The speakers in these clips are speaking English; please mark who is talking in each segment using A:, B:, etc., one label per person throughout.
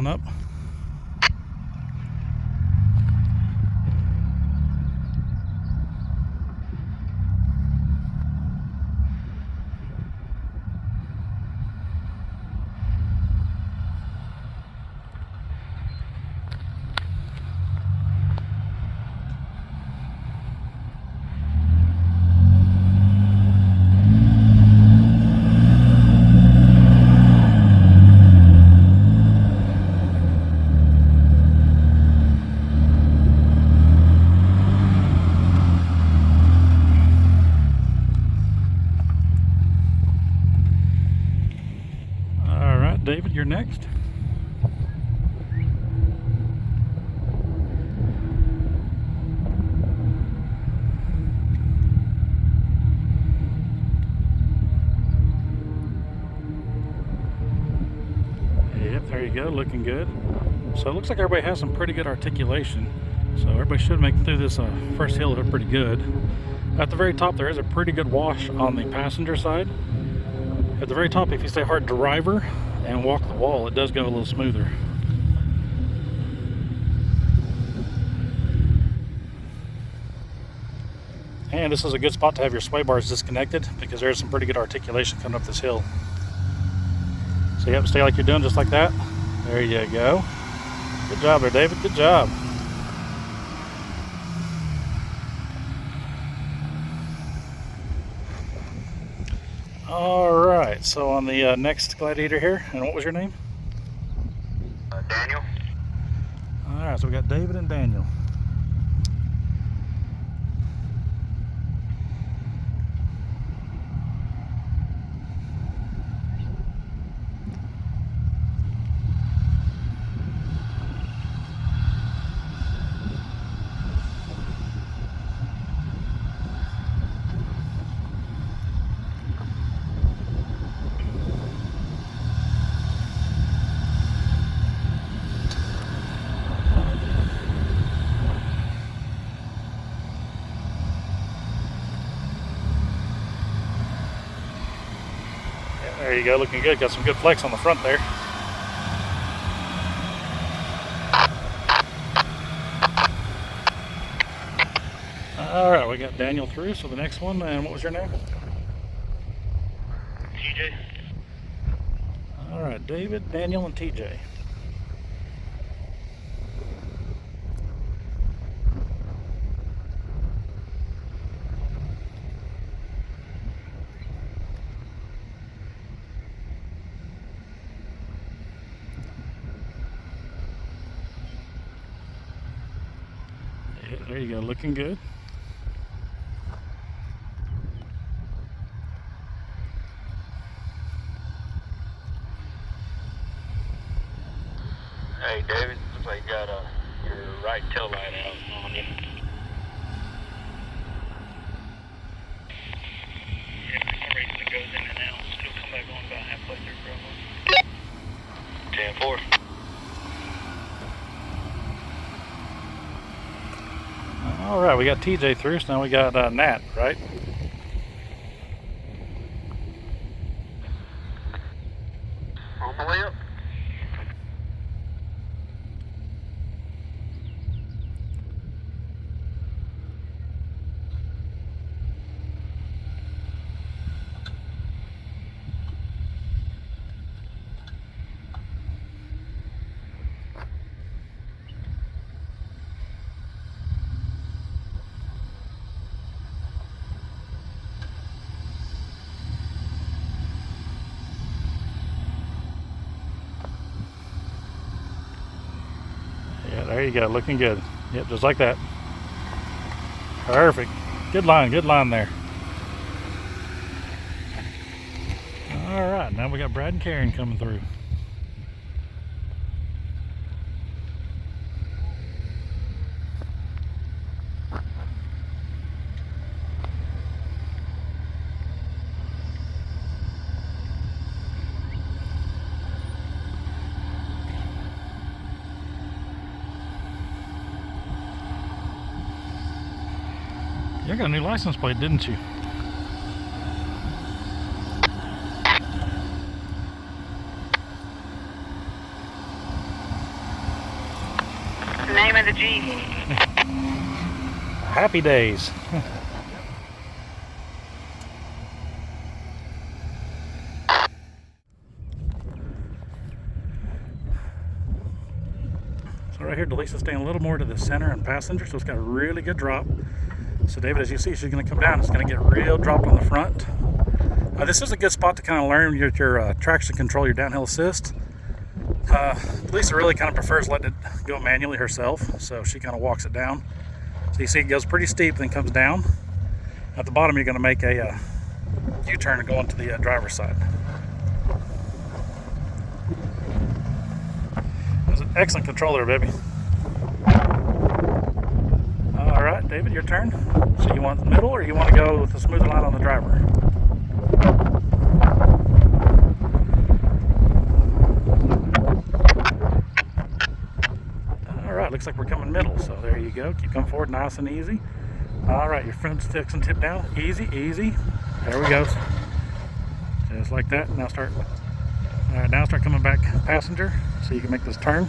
A: one up. David, you're next. Yep, there you go, looking good. So it looks like everybody has some pretty good articulation. So everybody should make it through this first hill pretty good. At the very top there is a pretty good wash on the passenger side. At the very top, if you stay hard driver and walk the wall, it does go a little smoother. And this is a good spot to have your sway bars disconnected because there's some pretty good articulation coming up this hill. So you have to stay like you're doing, just like that. There you go. Good job there, David. Good job. All right, so on the next Gladiator here, and what was your name?
B: Daniel.
A: All right, so we got David and Daniel. There you go, looking good. Got some good flex on the front there. All right, we got Daniel through, so the next one, and what was your name?
B: TJ.
A: All right, David, Daniel, and TJ. There you go, looking good.
B: Hey, David, looks like you got your right tail light out on you. Yeah, for some reason it goes in and out. It'll come back on about halfway through, probably. 10-4.
A: All right, we got TJ through, so now we got Nat, right?
B: On the way up.
A: Yeah, there you go, looking good. Yep, just like that. Perfect. Good line there. All right, now we got Brad and Karen coming through. You got a new license plate, didn't you?
C: Name of the Jeep.
A: Happy days. So right here, Delisa's staying a little more to the center and passenger, so it's got a really good drop. So David, as you see, she's going to come down. It's going to get real dropped on the front. This is a good spot to kind of learn your traction control, your downhill assist. Delisa really kind of prefers letting it go manually herself, so she kind of walks it down. So you see it goes pretty steep, then comes down. At the bottom, you're going to make a U-turn and go onto the driver's side. That's an excellent controller, baby. All right, David, your turn. So you want the middle, or you want to go with the smoother line on the driver? All right, looks like we're coming middle, so there you go. Keep coming forward, nice and easy. All right, your front sticks and tip down, easy, easy. There we go. Just like that. Now start. All right, now start coming back passenger, so you can make this turn.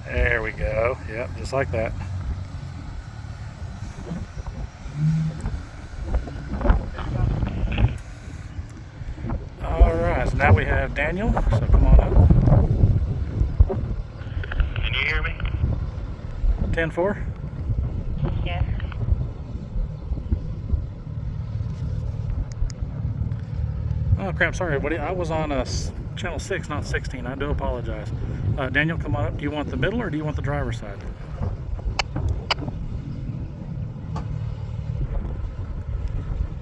A: There we go. Yep, just like that. All right, so now we have Daniel, so come on up.
B: Can you hear me?
A: 10-4.
C: Yes.
A: Oh crap, sorry buddy, I was on channel 6, not 16. I do apologize. Daniel, come on up. Do you want the middle or do you want the driver's side?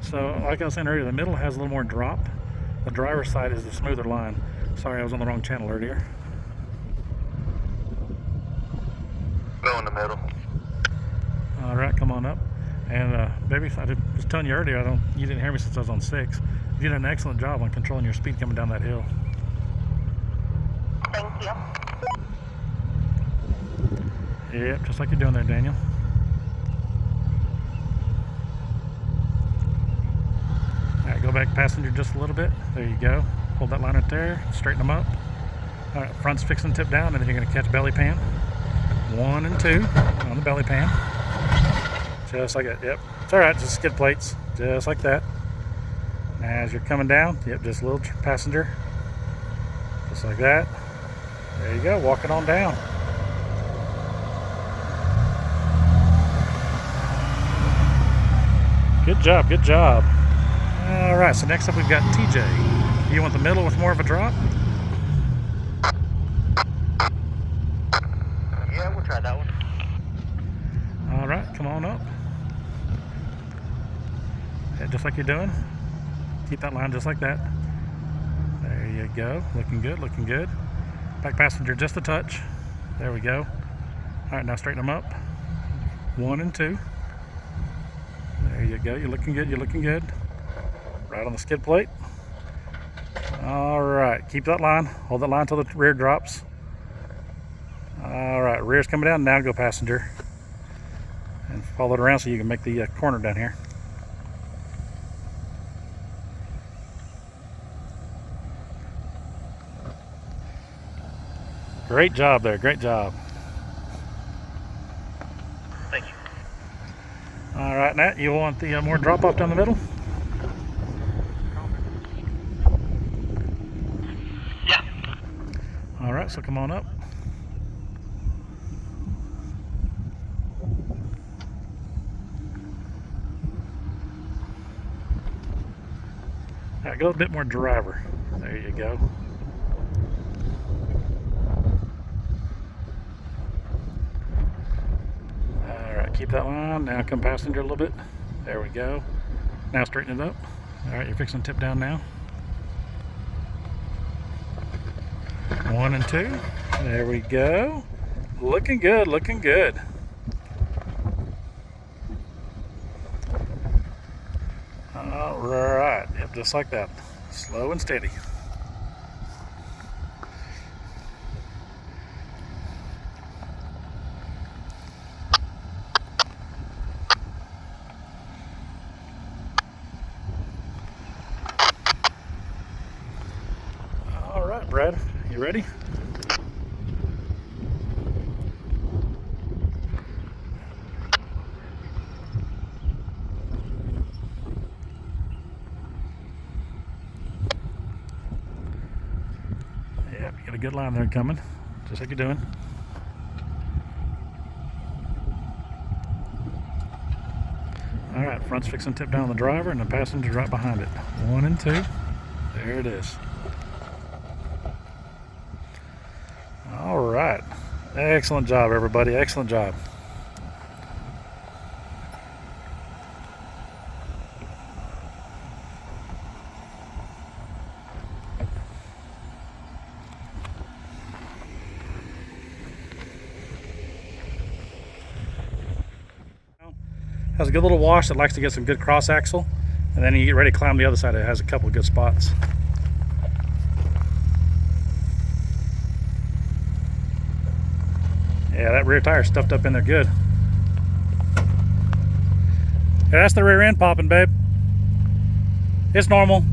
A: So like I was saying earlier, the middle has a little more drop. The driver's side is the smoother line. Sorry, I was on the wrong channel earlier.
B: Go in the middle.
A: All right, come on up. And baby, I was telling you earlier, you didn't hear me since I was on 6. You did an excellent job on controlling your speed coming down that hill.
C: Thank you.
A: Yep, just like you're doing there, Daniel. All right, go back passenger just a little bit. There you go. Hold that line right there. Straighten them up. All right, front's fixing tip down, and then you're going to catch belly pan. 1 and 2 on the belly pan. Just like that. Yep. It's all right. Just skid plates. Just like that. As you're coming down, yep, just a little passenger. Just like that. There you go. Walk it on down. Good job. Good job. All right. So next up, we've got TJ. You want the middle with more of a drop?
B: Yeah, we'll try that one.
A: All right. Come on up. Yeah, just like you're doing. Keep that line just like that. There you go. Looking good, looking good. Back passenger just a touch. There we go. All right, now straighten them up. 1 and 2. There you go. You're looking good, you're looking good. Right on the skid plate. All right, keep that line. Hold that line until the rear drops. All right, rear's coming down. Now go passenger. And follow it around so you can make the corner down here. Great job there, great job.
B: Thank you.
A: All right, Nat, you want the more drop off down the middle?
B: Yeah.
A: All right, so come on up. All right, go a bit more driver. There you go. Keep that line. Now come passenger a little bit. There we go. Now straighten it up. All right, you're fixing to tip down now. 1 and 2. There we go. Looking good, looking good. All right. Yep, just like that. Slow and steady. Brad, you ready? Yep, you got a good line there coming, just like you're doing. All right, front's fixing to tip down the driver and the passenger's right behind it. 1 and 2. There it is. All right. Excellent job, everybody. Excellent job. Has a good little wash that likes to get some good cross axle, and then you get ready to climb the other side. It has a couple of good spots. Yeah, that rear tire stuffed up in there good. Yeah, that's the rear end popping, babe. It's normal.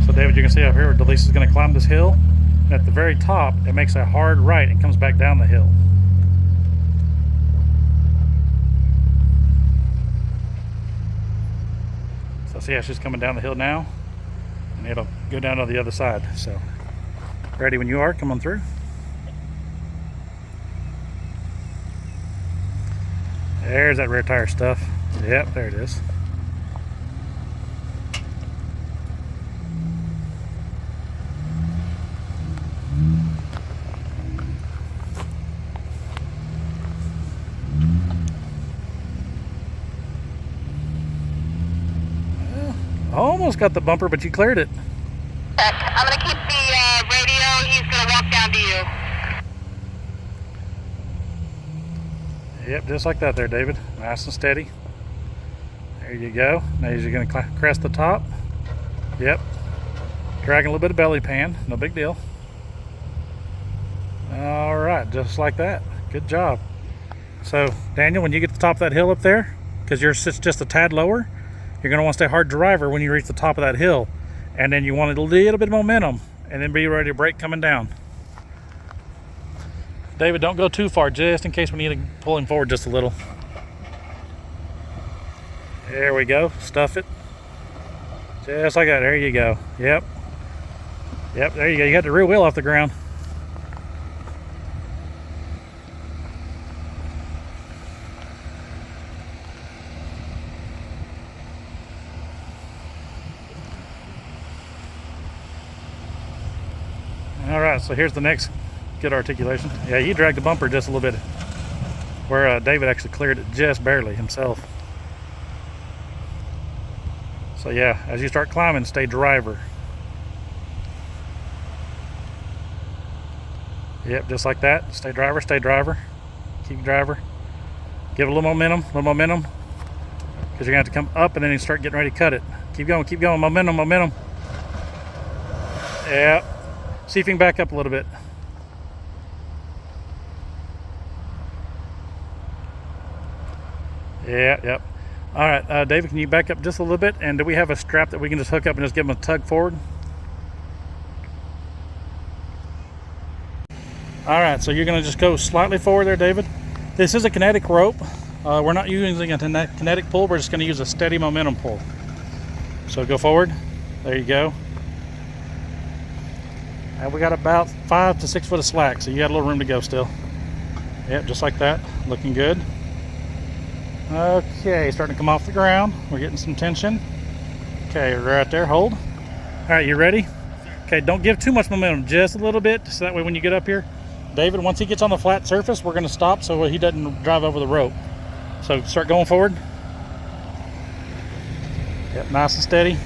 A: So David, you can see up here, Delise is going to climb this hill. And at the very top, it makes a hard right and comes back down the hill. So see how she's coming down the hill now? And it'll go down to the other side. So ready when you are, come on through. There's that rear tire stuff. Yep, there it is. Almost got the bumper, but you cleared it.
C: I'm going to keep the radio. He's going to walk down to you.
A: Yep, just like that there, David. Nice and steady. There you go. Now you're going to crest the top. Yep. Dragging a little bit of belly pan. No big deal. All right, just like that. Good job. So, Daniel, when you get to the top of that hill up there, because yours sits just a tad lower, you're going to want to stay hard driver when you reach the top of that hill. And then you want a little bit of momentum and then be ready to brake coming down. David, don't go too far just in case we need to pull him forward just a little. There we go. Stuff it. Just like that. There you go. Yep. Yep, there you go. You got the rear wheel off the ground. All right, so here's the next good articulation. Yeah, he dragged the bumper just a little bit, where David actually cleared it just barely himself. So yeah, as you start climbing, stay driver. Yep, just like that. Stay driver, keep driver. Give it a little momentum, because you're gonna have to come up and then you start getting ready to cut it. Keep going, momentum. Yeah. See if you can back up a little bit. Yeah, yep. All right, David, can you back up just a little bit? And do we have a strap that we can just hook up and just give them a tug forward? All right, so you're gonna just go slightly forward there, David. This is a kinetic rope. We're not using a kinetic pull, we're just gonna use a steady momentum pull. So go forward, there you go. And we got about 5 to 6 foot of slack, so you got a little room to go still. Yep, just like that, looking good. Okay, starting to come off the ground. We're getting some tension. Okay, right there, hold. All right, you ready? Okay, don't give too much momentum, just a little bit, so that way when you get up here, David, once he gets on the flat surface, we're gonna stop so he doesn't drive over the rope. So start going forward. Yep, nice and steady,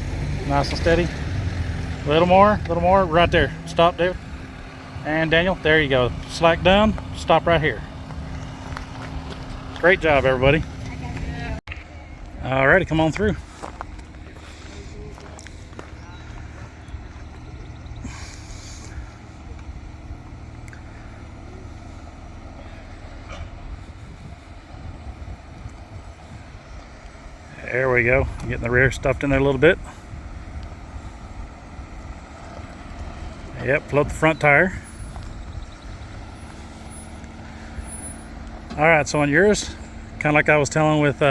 A: A little more, right there. Stop, David. And Daniel, there you go. Slack done, stop right here. Great job, everybody. Alrighty, come on through. There we go. Getting the rear stuffed in there a little bit. Yep, float the front tire. All right, so on yours, kind of like I was telling with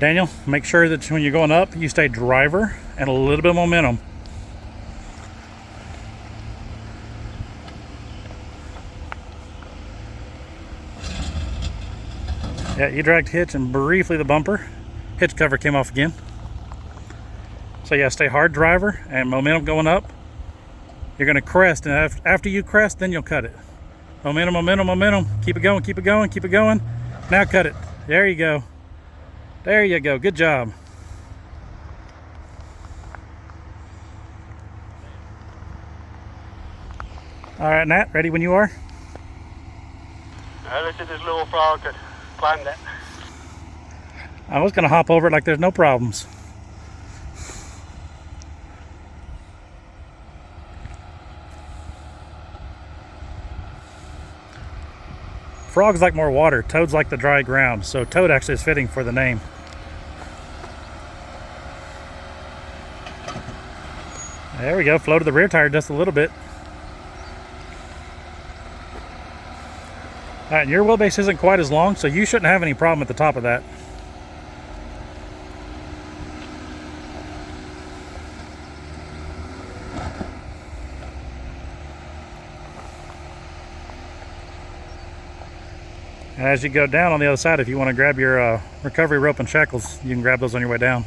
A: Daniel, make sure that when you're going up, you stay driver and a little bit of momentum. Yeah, you dragged hitch and briefly the bumper. Hitch cover came off again. So yeah, stay hard driver and momentum going up. You're gonna crest, and after you crest, then you'll cut it. Momentum, momentum, momentum. Keep it going, keep it going, keep it going. Now cut it. There you go. There you go, good job. All right, Nat, ready when you are?
B: Let's see if this little frog could climb that.
A: I was gonna hop over it like there's no problems. Frogs like more water, toads like the dry ground, so toad actually is fitting for the name. There we go, floated the rear tire just a little bit. All right, and your wheelbase isn't quite as long, so you shouldn't have any problem at the top of that. And as you go down on the other side, if you want to grab your recovery rope and shackles, you can grab those on your way down.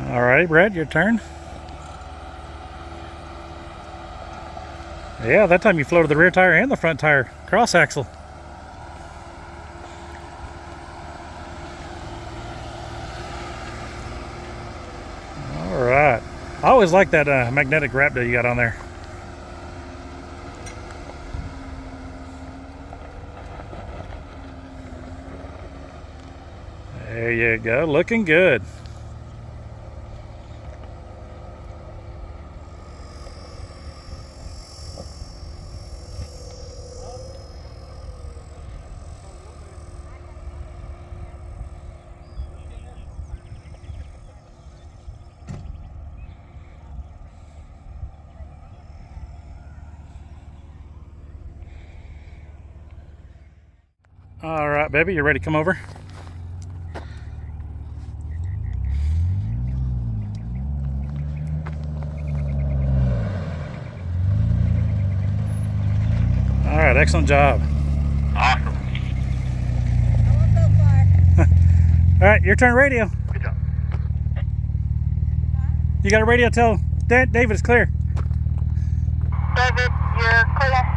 A: All right, Brad, your turn. Yeah, that time you floated the rear tire and the front tire, cross axle. All right. I always like that magnetic wrap that you got on there. There you go, looking good. All right, baby, you ready to come over? All right, excellent job.
B: Awesome.
C: I won't go far.
A: All right, your turn, radio.
B: Good job.
A: You got a radio, tell David it's clear.
C: David, you're clear.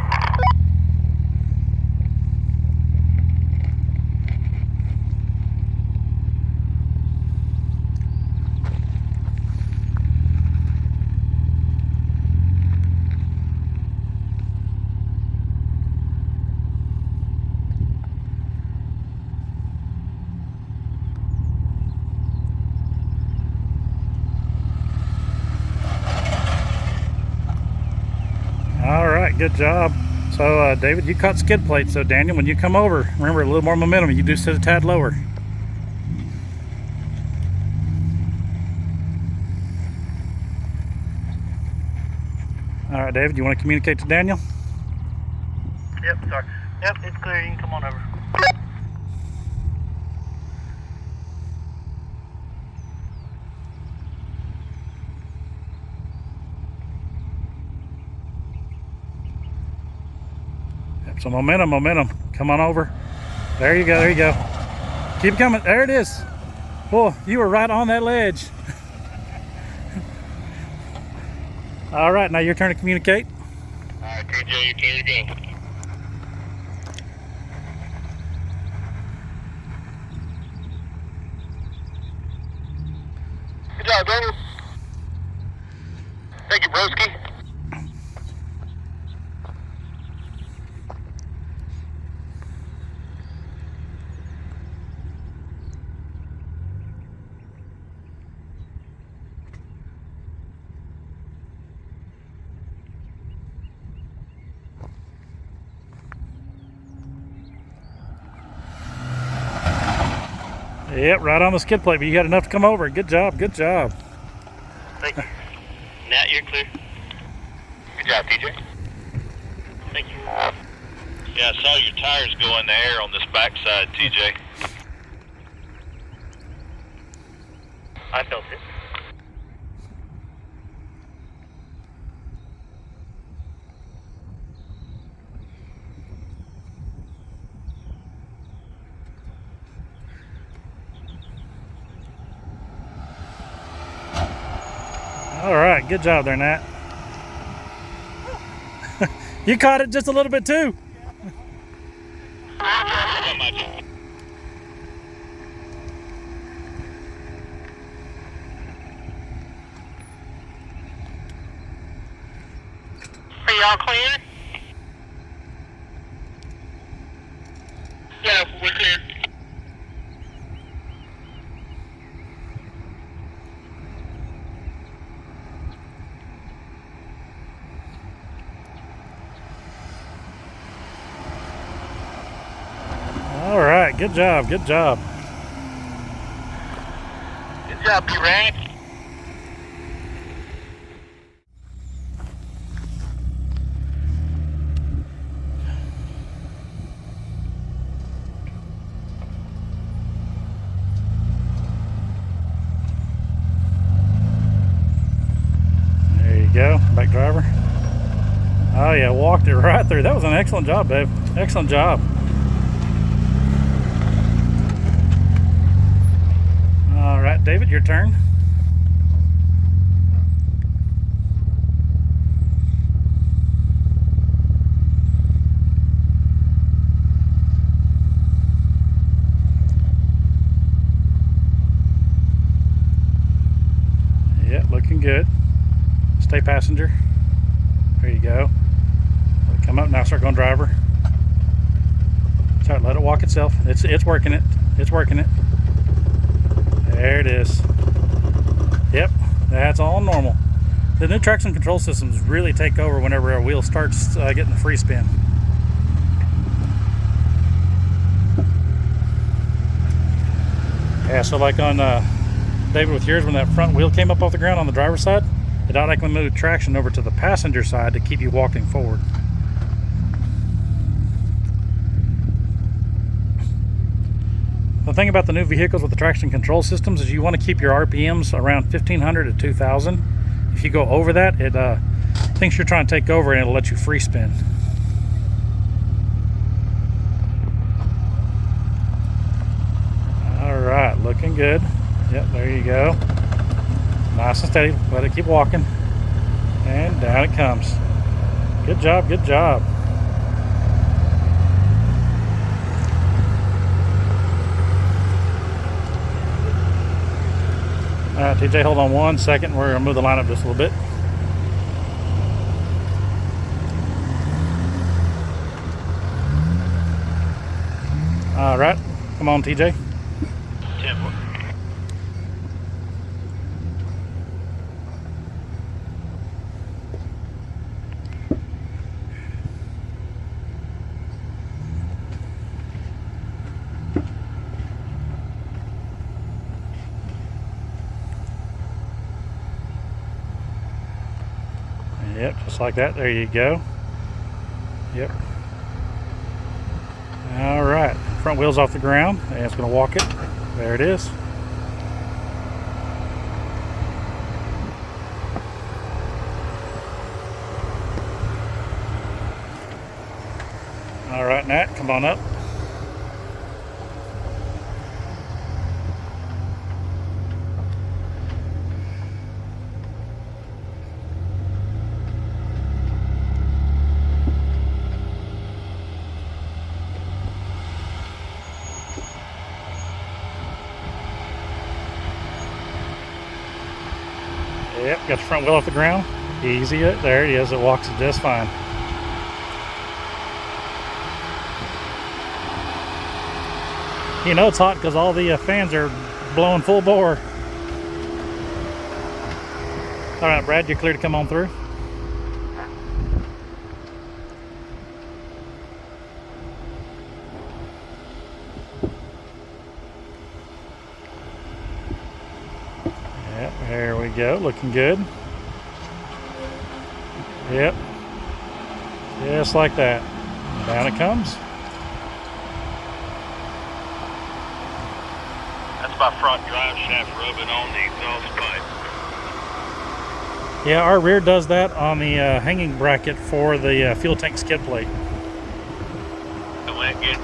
A: All right, good job. So David, you caught skid plate. So Daniel, when you come over, remember a little more momentum. You do sit a tad lower. All right, David, you want to communicate to Daniel?
B: Yep, sorry. Yep, it's clear. You can come on over.
A: Yep, so momentum, momentum. Come on over. There you go, there you go. Keep coming. There it is. Boy, you were right on that ledge. All right, now your turn to communicate.
B: All right, TJ, you're clear to go. Good job, Daniel. Thank you, broski.
A: Yep, right on the skid plate, but you had enough to come over. Good job, good job.
B: Thank you. Nat, you're clear.
D: Good job, TJ.
B: Thank you.
D: Yeah, I saw your tires go in the air on this backside, TJ.
B: I felt it.
A: All right, good job there, Nat. You caught it just a little bit too.
C: Are y'all clear?
B: Yeah, we're clear.
A: All right, good job, good job.
D: Good job, B-Rad.
A: There you go, back driver. Oh yeah, walked it right through. That was an excellent job, babe. Excellent job. All right, David, your turn. Yep, looking good. Stay passenger. There you go. Let it come up now. Start going driver. Sorry, let it walk itself. It's working it. It's working it. There it is. Yep, that's all normal. The new traction control systems really take over whenever our wheel starts getting the free spin. Yeah, so like on David with yours, when that front wheel came up off the ground on the driver's side, it automatically moved traction over to the passenger side to keep you walking forward. The thing about the new vehicles with the traction control systems is you want to keep your RPMs around 1500 to 2000. If you go over that, it thinks you're trying to take over and it'll let you free spin. All right, looking good. Yep, there you go. Nice and steady. Let it keep walking. And down it comes. Good job, good job. All right, TJ, hold on 1 second. We're gonna move the line up just a little bit. All right, come on, TJ.
D: Tempo.
A: Yep, just like that. There you go. Yep. All right, front wheel's off the ground and it's going to walk it. There it is. All right, Nat, come on up. Yep, got the front wheel off the ground. Easy, there it is. It walks it just fine. You know it's hot because all the fans are blowing full bore. All right, Brad, you're clear to come on through. Yep, there we go, looking good. Yep. Just like that. Down it comes.
D: That's my front drive shaft rubbing on the exhaust pipe.
A: Yeah, our rear does that on the hanging bracket for the fuel tank skid plate.
D: And when it gets